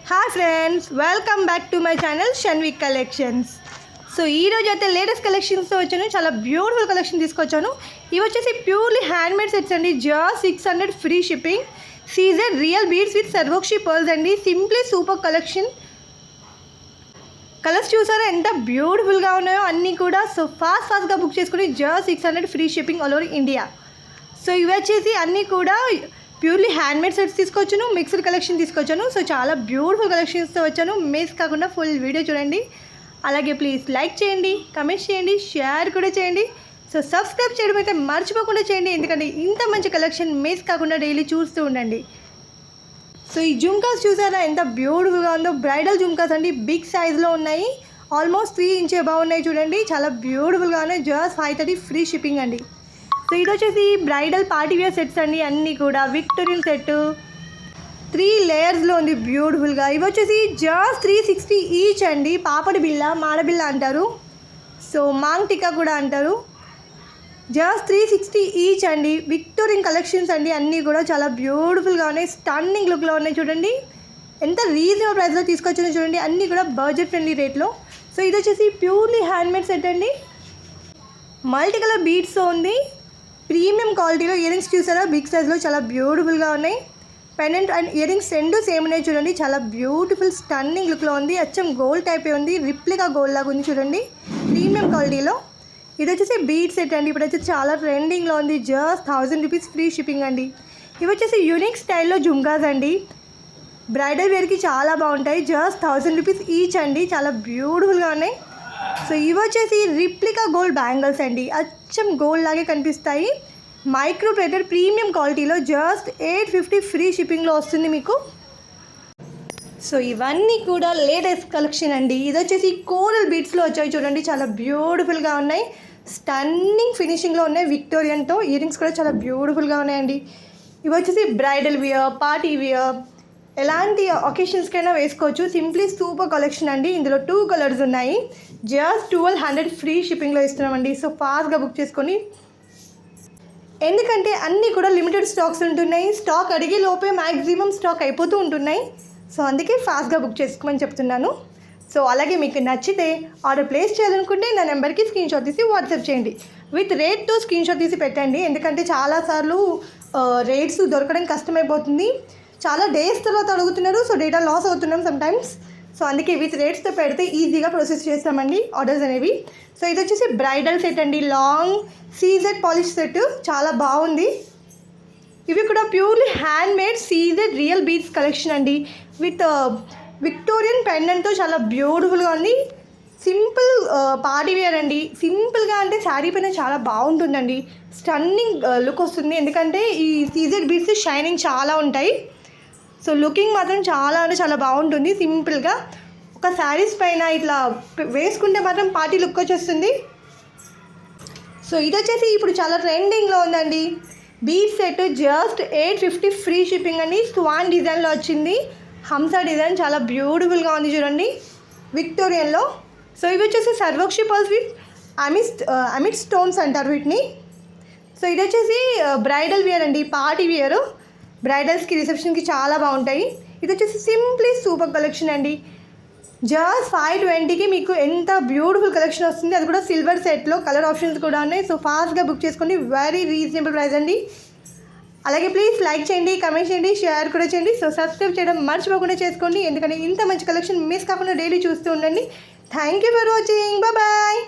Hi friends, welcome back to my channel Shanvik collections. So ఈరోజు అయితే latest కలెక్షన్స్తో వచ్చాను. చాలా బ్యూటిఫుల్ కలెక్షన్ తీసుకొచ్చాను. ఇవి వచ్చేసి ప్యూర్లీ హ్యాండ్మేడ్ సెట్స్ అండి. Just 600 free shipping. సీజర్ real beads with Swarovski pearls అండి. Simply super collection. కలర్స్ చూసారా ఎంత బ్యూటిఫుల్గా ఉన్నాయో అన్నీ కూడా. సో ఫాస్ట్గా బుక్ చేసుకుని just 600 free shipping all over India. So ఇవి వచ్చేసి అన్నీ కూడా ప్యూర్లీ హ్యాండ్మేడ్ సెట్స్ తీసుకొచ్చాను, మిక్స్డ్ కలెక్షన్ తీసుకొచ్చాను. సో చాలా బ్యూటిఫుల్ కలెక్షన్స్తో వచ్చాను. మిస్ కాకుండా ఫుల్ వీడియో చూడండి. అలాగే ప్లీజ్ లైక్ చేయండి, కమెంట్స్ చేయండి, షేర్ కూడా చేయండి. సో సబ్స్క్రైబ్ చేయడం అయితే మర్చిపోకుండా చేయండి, ఎందుకంటే ఇంత మంచి కలెక్షన్ మిస్ కాకుండా డైలీ చూస్తూ ఉండండి. సో ఈ జుమ్కాస్ చూసారా ఎంత బ్యూటిఫుల్గా ఉందో. బ్రైడల్ జుమ్కాస్ అండి, బిగ్ సైజ్లో ఉన్నాయి. ఆల్మోస్ట్ 3 ఇంచ్ అబౌవ్ ఉన్నాయి చూడండి. చాలా బ్యూటిఫుల్గా ఉన్నాయి. జస్ట్ 530 ఫ్రీ షిప్పింగ్ అండి. సో ఇది వచ్చేసి బ్రైడల్ పార్టీ వేర్ సెట్స్ అండి. అన్నీ కూడా విక్టోరియన్ సెట్ 3 లేయర్స్లో ఉంది బ్యూటిఫుల్గా. ఇవి వచ్చేసి జస్ట్ 360 ఈచ్ అండి. పాపడి బిళ్ళ, మాడబిళ్ళ అంటారు. సో మాంగ్ టిక్కా కూడా అంటారు. జస్ట్ 360 ఈచ్ అండి. విక్టోరియన్ కలెక్షన్స్ అండి. అన్నీ కూడా చాలా బ్యూటిఫుల్గా ఉన్నాయి. స్టన్నింగ్ లుక్లో ఉన్నాయి చూడండి. ఎంత రీజనబుల్ ప్రైస్లో తీసుకొచ్చిందో చూడండి. అన్నీ కూడా బడ్జెట్ ఫ్రెండ్లీ రేట్లో. సో ఇది వచ్చేసి ప్యూర్లీ హ్యాండ్మేడ్ సెట్ అండి. మల్టీ కలర్ బీడ్స్తో ఉంది. ప్రీమియం క్వాలిటీలో ఇయర్ రింగ్స్ చూసారా, బిగ్ సైజ్లో చాలా బ్యూటిఫుల్గా ఉన్నాయి. పెండెంట్ అండ్ ఇయర్ రింగ్స్ రెండు సేమ్ ఉన్నాయి చూడండి. చాలా బ్యూటిఫుల్ స్టన్నింగ్ లుక్లో ఉంది. అచ్చం గోల్డ్ టైపే ఉంది. రిప్లికా గోల్డ్ లాగా ఉంది చూడండి, ప్రీమియం క్వాలిటీలో. ఇది వచ్చేసి బీడ్ సెట్ అండి. ఇప్పుడు వచ్చేసి చాలా ట్రెండింగ్లో ఉంది. జస్ట్ 1000 రూపీస్ ఫ్రీ షిప్పింగ్ అండి. ఇవి వచ్చేసి యూనిక్ స్టైల్లో జుమ్కాస్ అండి. బ్రైడల్ వేర్కి చాలా బాగుంటాయి. జస్ట్ 1000 రూపీస్ ఈచ్ అండి. చాలా బ్యూటిఫుల్గా ఉన్నాయి. సో ఇవి వచ్చేసి రిప్లికా గోల్డ్ బ్యాంగిల్స్ అండి. అచ్చం గోల్డ్ లాగే కనిపిస్తాయి. మైక్రో ప్లేటెడ్ ప్రీమియం క్వాలిటీలో జస్ట్ 850 ఫ్రీ షిప్పింగ్లో వస్తుంది మీకు. సో ఇవన్నీ కూడా లేటెస్ట్ కలెక్షన్ అండి. ఇది వచ్చేసి కోరల్ బీడ్స్లో వచ్చాయి చూడండి. చాలా బ్యూటిఫుల్గా ఉన్నాయి. స్టన్నింగ్ ఫినిషింగ్లో ఉన్నాయి. విక్టోరియన్తో ఇయర్ రింగ్స్ కూడా చాలా బ్యూటిఫుల్గా ఉన్నాయండి. ఇవి వచ్చేసి బ్రైడల్ వియర్, పార్టీ వియర్, ఎలాంటి ఒకేషన్స్కైనా వేసుకోవచ్చు. సింప్లీ సూపర్ కలెక్షన్ అండి. ఇందులో 2 కలర్స్ ఉన్నాయి. జస్ట్ 1200 ఫ్రీ షిప్పింగ్లో ఇస్తున్నామండి. సో ఫాస్ట్గా బుక్ చేసుకొని, ఎందుకంటే అన్నీ కూడా లిమిటెడ్ స్టాక్స్ ఉంటున్నాయి. స్టాక్ అడిగే లోపే మ్యాక్సిమం స్టాక్ అయిపోతూ ఉంటున్నాయి. సో అందుకే ఫాస్ట్గా బుక్ చేసుకోమని చెప్తున్నాను. సో అలాగే మీకు నచ్చితే ఆర్డర్ ప్లేస్ చేయాలనుకుంటే నా నెంబర్కి స్క్రీన్ షాట్ తీసి వాట్సాప్ చేయండి. విత్ రేట్తో స్క్రీన్ షాట్ తీసి పెట్టండి, ఎందుకంటే చాలాసార్లు రేట్స్ దొరకడం కష్టమైపోతుంది. చాలా డేస్ తర్వాత అడుగుతున్నారు. సో డేటా లాస్ అవుతున్నాం సమ్టైమ్స్. సో అందుకే విత్ రేట్స్తో పెడితే ఈజీగా ప్రాసెస్ చేస్తామండి ఆర్డర్స్ అనేవి. సో ఇది వచ్చేసి బ్రైడల్ సెట్ అండి. లాంగ్ సీజెడ్ పాలిష్ సెట్ చాలా బాగుంది. ఇవి కూడా purely handmade CZ real beads collection అండి. విత్ విక్టోరియన్ పెండెంట్తో చాలా బ్యూటిఫుల్గా ఉంది. సింపుల్ పార్టీ వేర్ అండి. సింపుల్గా అంటే శారీ పైన చాలా బాగుంటుందండి. స్టన్నింగ్ లుక్ వస్తుంది, ఎందుకంటే ఈ సీజెడ్ బీడ్స్ షైనింగ్ చాలా ఉంటాయి. సో లుకింగ్ మాత్రం చాలా అంటే చాలా బాగుంటుంది. సింపుల్గా ఒక శారీస్ పైన ఇట్లా వేసుకుంటే మాత్రం పార్టీ లుక్ వచ్చేస్తుంది. సో ఇది వచ్చేసి ఇప్పుడు చాలా ట్రెండింగ్లో ఉందండి. Bead set just 850 free shipping అండి. స్వాన్ డిజైన్లో వచ్చింది. హంసా డిజైన్ చాలా బ్యూటిఫుల్గా ఉంది చూడండి, విక్టోరియన్లో. సో ఇవి వచ్చేసి సర్వోక్షి పర్ల్స్ విత్ అమిడ్ స్టోన్స్ అంటారు వీటిని. సో ఇది వచ్చేసి బ్రైడల్ వేర్ అండి, పార్టీ వేరు. బ్రైడల్స్కి, రిసెప్షన్కి చాలా బాగుంటాయి. ఇది వచ్చేసి సింప్లీ సూపర్ కలెక్షన్ అండి. జస్ట్ 520కి మీకు ఎంత బ్యూటిఫుల్ కలెక్షన్ వస్తుంది. అది కూడా సిల్వర్ సెట్లో. కలర్ ఆప్షన్స్ కూడా ఉన్నాయి. సో ఫాస్ట్గా బుక్ చేసుకోండి. వెరీ రీజనబుల్ ప్రైస్ అండి. అలాగే ప్లీజ్ లైక్ చేయండి, కమెంట్ చేయండి, షేర్ కూడా చేయండి. సో సబ్స్క్రైబ్ చేయడం మర్చిపోకుండా చేసుకోండి, ఎందుకంటే ఇంత మంచి కలెక్షన్ మిస్ కాకుండా డైలీ చూస్తూ ఉండండి. Thank you for watching. Bye.